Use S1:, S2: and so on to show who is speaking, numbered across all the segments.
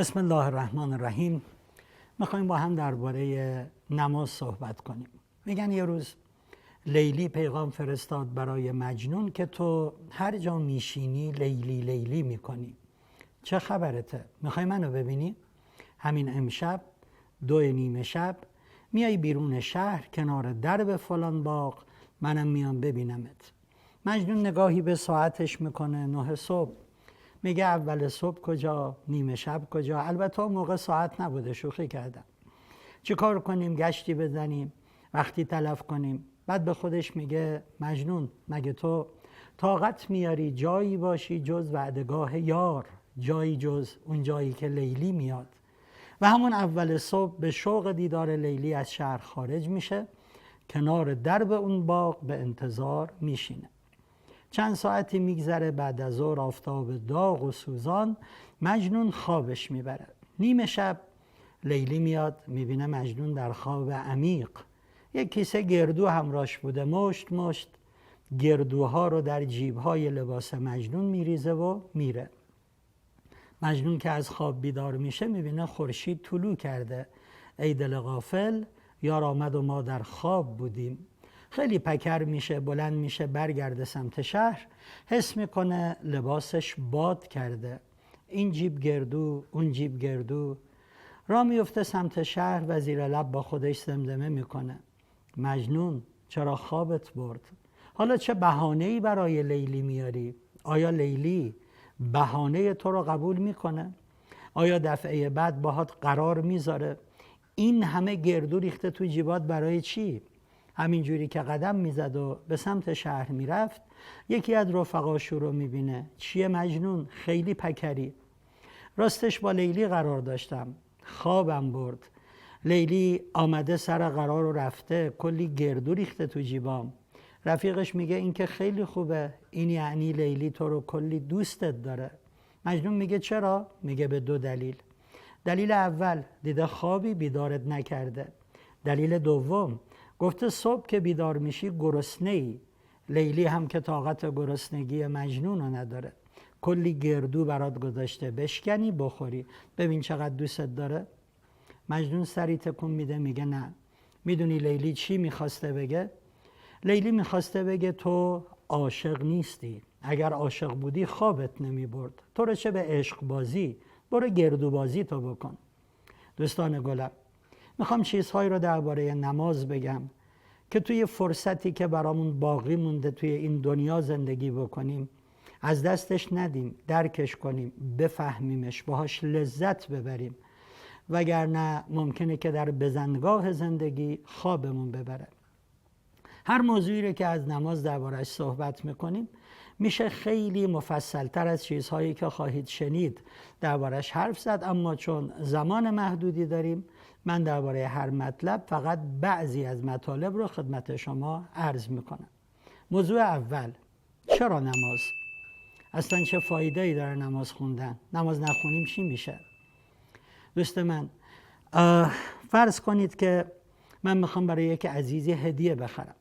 S1: بسم الله الرحمن الرحیم. میخوایم با هم درباره نماز صحبت کنیم. میگن یه روز لیلی پیغام فرستاد برای مجنون که تو هر جا میشینی لیلی لیلی میکنی. چه خبرته؟ میخوای منو ببینی؟ همین امشب 2:30 شب میای بیرون شهر کنار درب فلان باغ، منم میام ببینمت. مجنون نگاهی به ساعتش میکنه، 9 صبح. میگه اول صبح کجا؟ نیمه شب کجا؟ البته اون موقع ساعت نبوده، شوخی کردم. چی کار کنیم؟ گشتی بزنیم؟ وقتی تلف کنیم؟ بعد به خودش میگه مجنون، مگه تو طاقت میاری جایی باشی جز وعدگاه یار، جایی جز اون جایی که لیلی میاد؟ و همون اول صبح به شوق دیدار لیلی از شهر خارج میشه، کنار درب اون باغ به انتظار میشینه. چند ساعتی میگذره، بعد از ظهر آفتاب داغ و سوزان مجنون خوابش میبره. نیمه شب لیلی میاد، میبینه مجنون در خواب عمیق. یک کیسه گردو همراهش بوده، مشت مشت گردوها رو در جیبهای لباس مجنون میریزه و میره. مجنون که از خواب بیدار میشه میبینه خورشید طلوع کرده. ای دل غافل، یار آمد و ما در خواب بودیم. خیلی پکر میشه، بلند میشه، برگرده سمت شهر. حس میکنه لباسش باد کرده، این جیب گردو اون جیب گردو. راه میفته سمت شهر و زیر لب با خودش زمزمه میکنه مجنون چرا خوابت برد؟ حالا چه بهانه‌ای برای لیلی میاری؟ آیا لیلی بهانه تو رو قبول میکنه؟ آیا دفعه بعد باهات قرار میذاره؟ این همه گردو ریخته تو جیبات برای چی؟ همینجوری که قدم میزد و به سمت شهر میرفت، یکی از رفقاشو رو میبینه. چیه مجنون؟ خیلی پکری. راستش با لیلی قرار داشتم، خوابم برد. لیلی آمده سر قرار و رفته، کلی گردو ریخته تو جیبام. رفیقش میگه این که خیلی خوبه، این یعنی لیلی تو رو کلی دوستت داره. مجنون میگه چرا؟ میگه به 2 دلیل. دلیل اول، دیده خوابی بیدارت نکرده. دلیل دوم، گفته صبح که بیدار میشی گرسنه‌ای. لیلی هم که طاقت گرسنگی مجنون رو نداره. کلی گردو برات گذاشته، بشکنی بخوری. ببین چقدر دوستت داره. مجنون سری تکون میده، میگه نه. میدونی لیلی چی میخواسته بگه؟ لیلی میخواسته بگه تو عاشق نیستی. اگر عاشق بودی خوابت نمیبرد. تو رو چه به عشق بازی؟ برو گردو بازی تو بکن. دوستان گلم، میخوام چیزهایی رو درباره نماز بگم که توی فرصتی که برامون باقی مونده توی این دنیا زندگی بکنیم از دستش ندیم، درکش کنیم، بفهمیمش، باهاش لذت ببریم، وگرنه ممکنه که در بزنگاه زندگی خوابمون ببره. هر موضوعی رو که از نماز درباره‌اش صحبت میکنیم میشه خیلی مفصلتر از چیزهایی که خواهید شنید درباره‌اش حرف زد، اما چون زمان محدودی داریم من درباره هر مطلب فقط بعضی از مطالب رو خدمت شما عرض میکنم. موضوع اول، چرا نماز؟ اصلا چه فایده‌ای داره نماز خوندن؟ نماز نخونیم چی میشه؟ دوست من، فرض کنید که من میخوام برای یک عزیزی هدیه بخرم.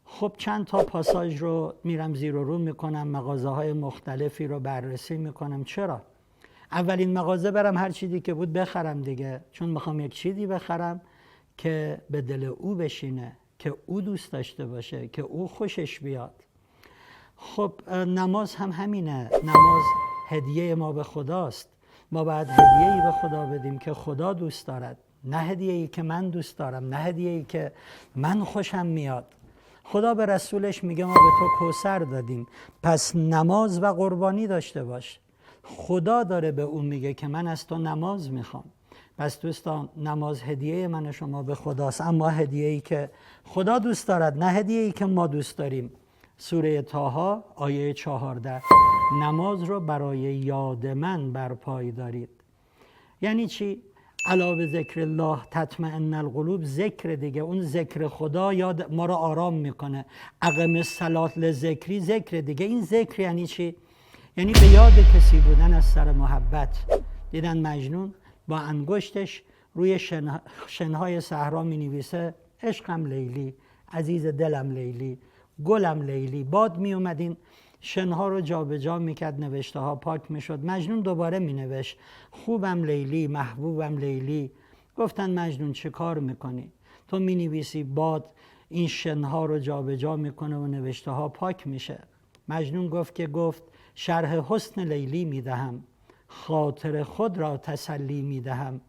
S1: خب چند تا پاساژ رو میرم زیر و رو میکنم، مغازه‌های مختلفی رو بررسی میکنم. چرا؟ اولین مغازه برم هر چیزی که بود بخرم دیگه، چون میخوام یک چیزی بخرم که به دل او بشینه، که او دوست داشته باشه، که او خوشش بیاد. خب نماز هم همینه. نماز هدیه ما به خداست. ما باید هدیه‌ای به خدا بدیم که خدا دوست دارد، نه هدیه‌ای که من دوست دارم، نه هدیه‌ای که من خوشم میاد. خدا به رسولش میگه ما به تو کوثر دادیم، پس نماز و قربانی داشته باش. خدا داره به اون میگه که من از تو نماز میخوام. پس دوستان، نماز هدیه من شما به خداست، اما هدیه‌ای که خدا دوست دارد، نه هدیه‌ای که ما دوست داریم. سوره طه آیه 14، نماز رو برای یاد من برپای دارید. یعنی چی؟ علا به ذکر الله تطمئن القلوب. ذکر دیگه، اون ذکر خدا یاد ما رو آرام میکنه. اقم الصلاة لذکری، ذکر دیگه. این ذکر یعنی چی؟ یعنی به یاد کسی بودن از سر محبت. دیدن مجنون با انگشتش روی شنهای صحرا می نویسه عشقم لیلی، عزیز دلم لیلی، گلم لیلی. باد می اومدین شنها رو جابجا میکرد، نوشته ها پاک میشد. مجنون دوباره مینوشت خوبم لیلی، محبوبم لیلی. گفتن مجنون چه کار میکنی؟ تو مینویسی باد این شنها رو جابجا میکنه و نوشته ها پاک میشه. مجنون گفت شرح حسن لیلی میدهم، خاطر خود را تسلی میدهم.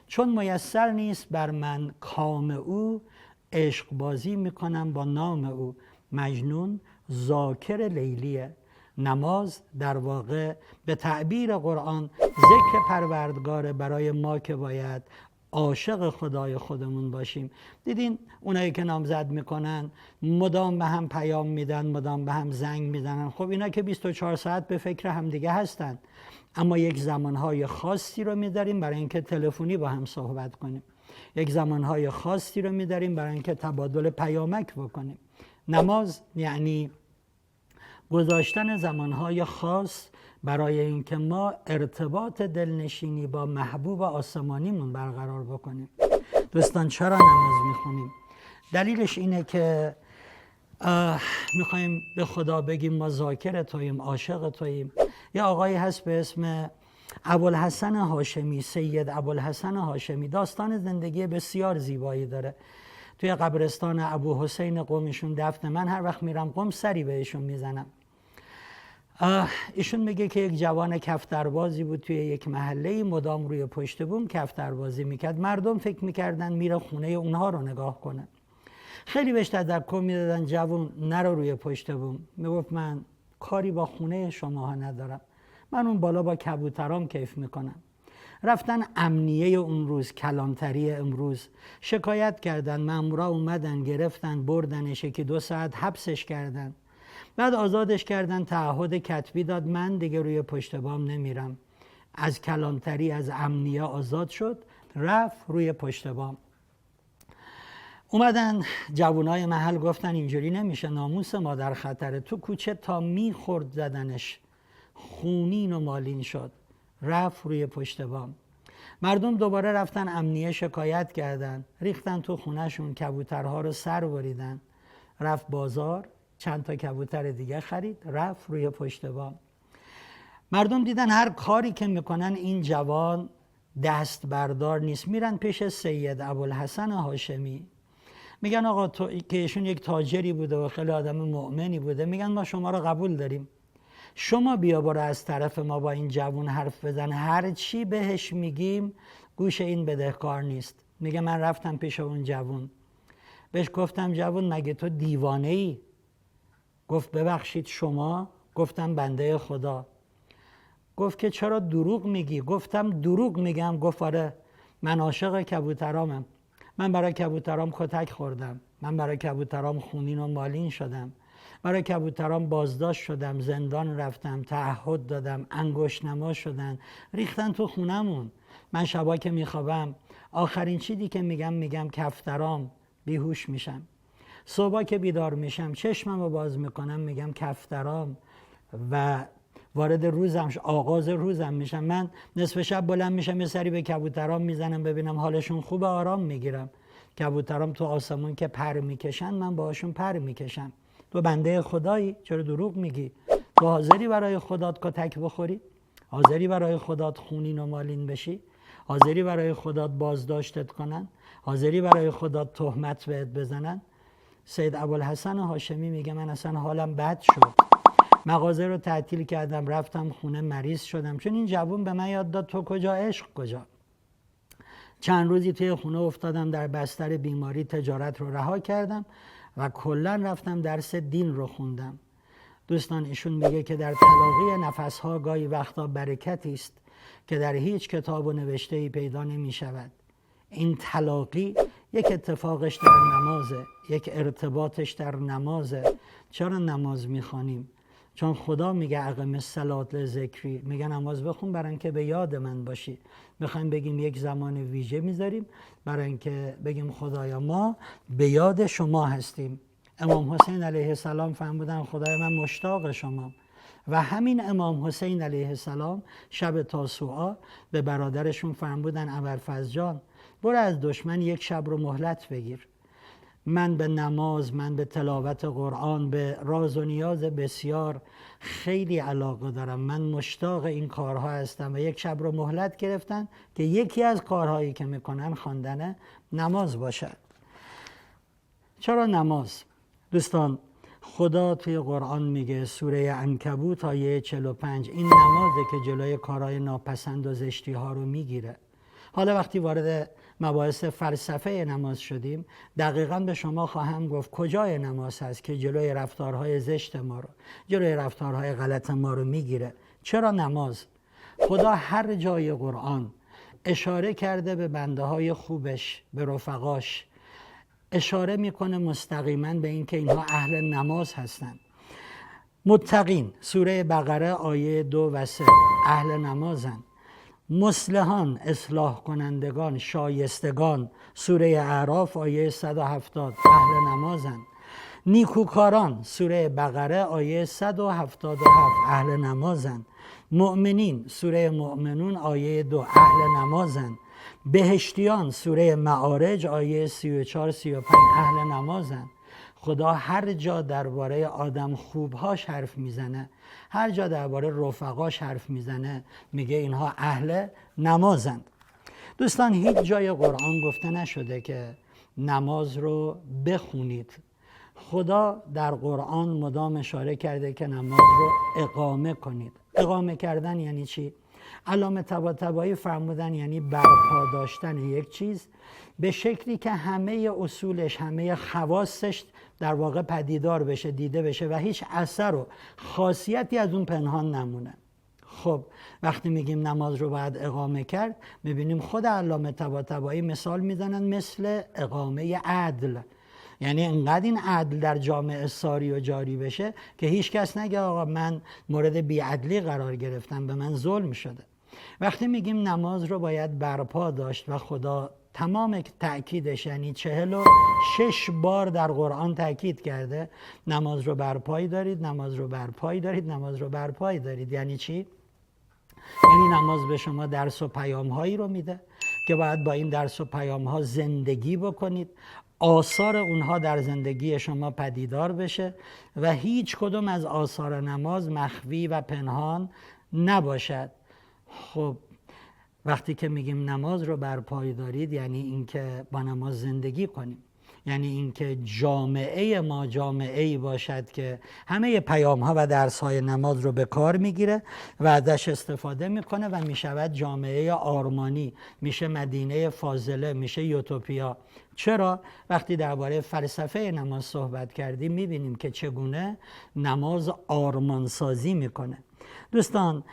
S1: چون میسر نیست بر من کام او، عشق بازی میکنم با نام او. مجنون ذاکر لیلیه. نماز در واقع به تعبیر قرآن ذکر پروردگار برای ما که باید عاشق خدای خودمون باشیم. دیدین اونایی که نامزد میکنن مدام به هم پیام میدن، مدام به هم زنگ میزنن. خب اینا که 24 ساعت به فکر همدیگه هستن، اما یک زمانهای خاصی رو میداریم برای اینکه تلفنی با هم صحبت کنیم، یک زمانهای خاصی رو میداریم برای اینکه تبادل پیامک بکنیم. نماز یعنی گذاشتن زمانهای خاص برای اینکه ما ارتباط دلنشینی با محبوب آسمانیمون برقرار بکنیم. دوستان چرا نماز میخونیم؟ دلیلش اینه که میخوایم به خدا بگیم ما ذاکر توییم، عاشق توییم. یه آقایی هست به اسم ابوالحسن هاشمی، سید ابوالحسن هاشمی. داستان زندگی بسیار زیبایی داره. توی قبرستان ابو حسین قومشون دفن. من هر وقت میرم قم سری بهشون میزنم. ایشون میگه که یک جوان کفتربازی بود توی یک محله، مدام روی پشت بوم کفتربازی میکرد. مردم فکر میکردن میره خونه اونها رو نگاه کنه. خیلی بهش تذکر میدادن جوان نرو روی پشت بوم. میگفت من کاری با خونه شماها ندارم، من اون بالا با کبوترام کیف میکنم. رفتن امنیه اون روز، کلانتری امروز، شکایت کردن. مامورا اومدن گرفتن بردنش، 1-2 ساعت حبسش کردن. بعد آزادش کردن، تعهد کتبی داد من دیگه روی پشت بام نمیرم. از کلانتری، از امنیه آزاد شد، رفت روی پشت بام. اومدن جوانای محل گفتن اینجوری نمیشه، ناموس ما در خطره. تو کوچه تا میخورد زدنش، خونین و مالین شد. رفت روی پشت بام. مردم دوباره رفتن امنیه شکایت کردن، ریختن تو خونهشون، کبوترها رو سر بریدن. رفت بازار، چند تا کبوتر دیگه خرید، رفت روی پشت بام. مردم دیدن هر کاری که میکنن این جوان دست بردار نیست. میرن پیش سید ابوالحسن هاشمی، میگن آقا که ایشون یک تاجری بوده و خیلی آدم مؤمنی بوده، میگن ما شما رو قبول داریم، شما بیا برو از طرف ما با این جوان حرف بزن، هر چی بهش میگیم گوش این بدهکار نیست. میگه من رفتم پیش اون جوان، بهش گفتم جوان مگه تو دیوانه ای؟ گفت ببخشید شما؟ گفتم بنده خدا. گفت که چرا دروغ میگی؟ گفتم دروغ میگم. گفت آره من عاشق کبوترامم، من برای کبوترام کتک خوردم، من برای کبوترام خونین و مالین شدم، برای کبوترام بازداشت شدم، زندان رفتم، تعهد دادم، انگشت نما شدن، ریختن تو خونمون. من شبا که میخوابم آخرین چیزی که میگم کفترام، بیهوش میشم. صبح که بیدار میشم چشمم رو باز میکنم میگم کفترام و وارد روزم، آغاز روزم میشم. من نصف شب بلند میشم یه سری به کبوترام میزنم ببینم حالشون خوبه، آرام میگیرم. کبوترام تو آسمون که پر میکشن من باهاشون پر میکشم. تو بنده خدایی، چرا دروغ میگی؟ تو حاضری برای خدات کتک بخوری؟ حاضری برای خدات خونین و مالین بشی؟ حاضری برای خدات بازداشتت کنن؟ حاضری برای خدات تهمت بهت بزنن؟ سید ابوالحسن هاشمی میگه من اصلا حالم بد شد، مغازه رو تعطیل کردم، رفتم خونه مریض شدم، چون این جوون به من یاد داد تو کجا عشق کجا. چند روزی توی خونه افتادم در بستر بیماری، تجارت رو رها کردم و کلا رفتم درس دین رو خوندم. دوستان ایشون میگه که در تلاقی نفسها گاهی وقتا برکتی است که در هیچ کتاب و نوشته‌ای پیدا نمی‌شود. این تلاقی یک اتفاقش در نمازه، یک ارتباطش در نمازه. چرا نماز میخوانیم؟ چون خدا میگه اقم الصلاة لذکری، میگه نماز بخون برای اینکه به یاد من باشی. میخوایم بگیم یک زمان ویژه میذاریم برای اینکه بگیم خدایا ما به یاد شما هستیم. امام حسین علیه السلام فرمودن خدای من مشتاق شمام، و همین امام حسین علیه السلام شب تاسوعا به برادرشون فرمودن ابوالفضل جان برو از دشمن یک شب رو مهلت بگیر. من به نماز، من به تلاوت قرآن، به راز و نیاز بسیار خیلی علاقه دارم. من مشتاق این کارها هستم و یک شب رو مهلت گرفتن که یکی از کارهایی که میکنن خواندن نماز باشد. چرا نماز؟ دوستان، خدا توی قرآن میگه سوره عنکبوت آیه 45 این نمازه که جلوی کارهای ناپسند و زشتی ها رو میگیره. حالا وقتی وارد مباحث فلسفه نماز شدیم، دقیقاً به شما خواهم گفت کجای نماز هست که جلوی رفتارهای زشت ما رو، جلوی رفتارهای غلط ما رو میگیره. چرا نماز؟ خدا هر جای قرآن اشاره کرده به بنده های خوبش، به رفقاش، اشاره میکنه مستقیما به این که اینها اهل نماز هستند. متقین سوره بقره آیه 2 و 3 اهل نمازند. مصلحان، اصلاح کنندگان، شایستگان سوره اعراف آیه 170 اهل نمازند. نیکوکاران سوره بقره آیه 177 اهل نمازند. مؤمنین سوره مؤمنون آیه 2 اهل نمازند. بهشتیان سوره معارج آیه 34 35 اهل نمازند. خدا هر جا درباره آدم خوبهاش حرف میزنه، هر جا درباره رفقاش حرف میزنه، میگه اینها اهل نمازند. دوستان، هیچ جای قرآن گفته نشده که نماز رو بخونید. خدا در قرآن مدام اشاره کرده که نماز رو اقامه کنید. اقامه کردن یعنی چی؟ علامه طباطبایی فرمودن یعنی برپا داشتن یک چیز به شکلی که همه اصولش، همه خواصش در واقع پدیدار بشه، دیده بشه و هیچ اثر و خاصیتی از اون پنهان نمونه. خب وقتی میگیم نماز رو باید اقامه کرد، میبینیم خود علامه طباطبایی مثال میزنن مثل اقامه عدل. یعنی انقدر این عدل در جامعه ساری و جاری بشه که هیچ کس نگه آقا من مورد بیعدلی قرار گرفتم، به من ظلم شده. وقتی میگیم نماز رو باید برپا داشت و خدا تمام تأکیدش یعنی 46 بار در قرآن تأکید کرده نماز رو برپایی دارید، نماز رو برپایی دارید، نماز رو برپایی دارید. یعنی چی؟ یعنی نماز به شما درس و پیام هایی رو میده که باید با این درس و پیام ها زندگی بکنید، آثار اونها در زندگی شما پدیدار بشه و هیچ کدوم از آثار نماز مخفی و پنهان نباشد. خب وقتی که میگیم نماز رو برپای دارید یعنی اینکه با نماز زندگی کنیم، یعنی اینکه جامعه ما جامعه‌ای باشد که همه پیام‌ها و درس‌های نماز رو به کار میگیره و ازش استفاده میکنه و میشود جامعه آرمانی، میشه مدینه فاضله، میشه یوتوپیا. چرا؟ وقتی درباره فلسفه نماز صحبت کردیم میبینیم که چگونه نماز آرمانسازی میکنه. دوستان،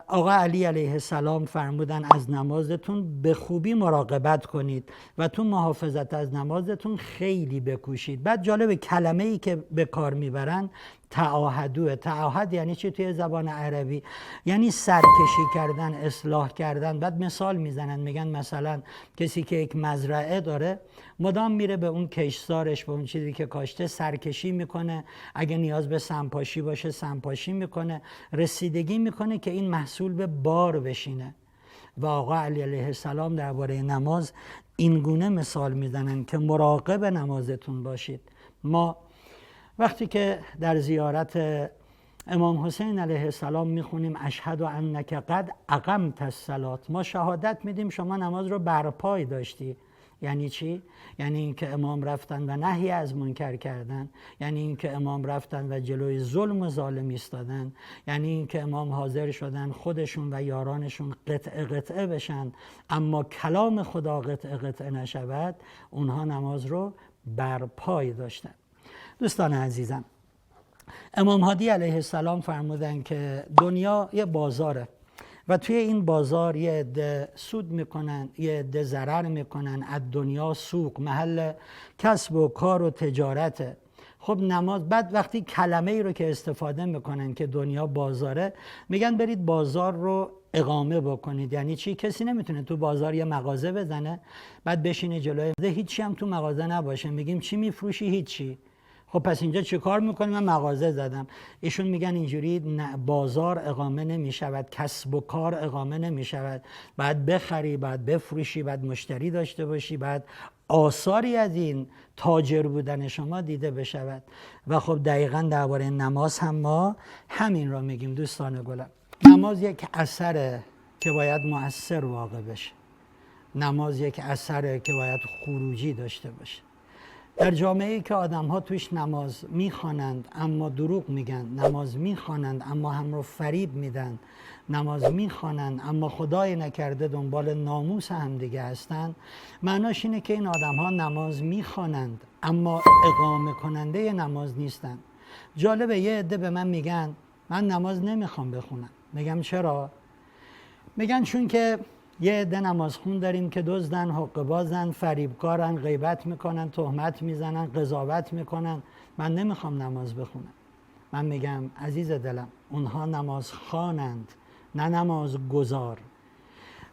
S1: آقا علی علیه السلام فرمودن از نمازتون به خوبی مراقبت کنید و تو محافظت از نمازتون خیلی بکوشید. بعد جالب کلمه ای که به کار میبرن تعاهدوه. تعاهد یعنی چی توی زبان عربی؟ یعنی سرکشی کردن، اصلاح کردن. بعد مثال میزنن، میگن مثلا کسی که یک مزرعه داره مدام میره به اون کشتزارش، به اون چیزی که کاشته سرکشی میکنه، اگه نیاز به سمپاشی باشه سمپاشی میکنه، رسیدگی میکنه که این محصول به بار بشینه. و آقا علی علیه السلام درباره نماز این گونه مثال میزنن که مراقب نمازتون باشید. ما وقتی که در زیارت امام حسین علیه السلام میخونیم اشهد انک قد اقمت الصلاة، ما شهادت میدیم شما نماز رو برپای داشتی. یعنی چی؟ یعنی اینکه امام رفتن و نهی از منکر کردن، یعنی اینکه امام رفتن و جلوی ظلم و ظالم ایستادن، یعنی اینکه امام حاضر شدن خودشون و یارانشون قطعه قطعه بشن اما کلام خدا قطعه قطعه نشود. اونها نماز رو برپای داشتن. دوستان عزیزم، امام هادی علیه السلام فرمودن که دنیا یه بازاره و توی این بازار یه عده سود میکنن، یه عده ضرر میکنن. از دنیا سوق، محل کسب و کار و تجارته. خب نماز، بعد وقتی کلمه ای رو که استفاده میکنن که دنیا بازاره، میگن برید بازار رو اقامه بکنید. یعنی چی؟ کسی نمیتونه تو بازار یه مغازه بزنه بعد بشینه جلوی هیچی هم تو مغازه نباشه، میگیم چی میفروشی؟ هیچی. خب پس اینجا چه کار میکنی؟ من مغازه زدم. ایشون میگن اینجوری بازار اقامه نمیشود، کسب و کار اقامه نمیشود. بعد بخری، بعد بفروشی، بعد مشتری داشته باشی، بعد آثاری از این تاجر بودن شما دیده بشود. و خب دقیقاً درباره نماز هم ما همین را میگیم دوستان گلم. نماز یک اثره که باید مؤثر واقع بشه. نماز یک اثره که باید خروجی داشته باشه. در جامعه‌ای که آدم‌ها توش نماز می‌خوانند اما دروغ میگن، نماز می‌خوانند اما هم رو فریب میدن، نماز می‌خوانند اما خدای نکرده دنبال ناموس هم دیگه هستن، معناش اینه که این آدم‌ها نماز می‌خوانند اما اقامه کننده نماز نیستن. جالبه یه عده به من میگن من نماز نمیخوام بخونم. میگم چرا؟ میگن چون که یه عده نمازخون داریم که دزدن، حقه بازن، فریبکارن، غیبت میکنن، تهمت میزنن، قضاوت میکنن. من نمیخوام نماز بخونم. من میگم عزیز دلم، اونها نماز خوانند نه نماز گزار.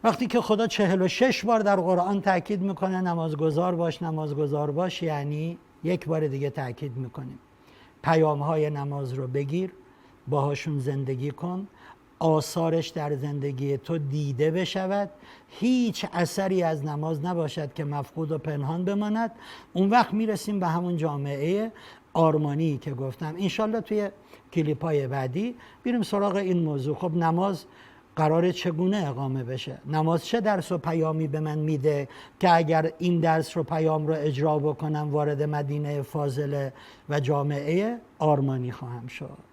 S1: وقتی که خدا 46 بار در قرآن تاکید میکنه نمازگزار باش، نمازگزار باش، یعنی یک بار دیگه تاکید میکنیم پیامهای نماز رو بگیر، باهاشون زندگی کن، آثارش در زندگی تو دیده بشود، هیچ اثری از نماز نباشد که مفقود و پنهان بماند. اون وقت میرسیم به همون جامعه آرمانی که گفتم. انشالله توی کلیپ‌های بعدی بریم سراغ این موضوع. خب نماز قراره چگونه اقامه بشه؟ نماز چه درس و پیامی به من میده که اگر این درس رو پیام رو اجرا بکنم وارد مدینه فاضله و جامعه آرمانی خواهم شد؟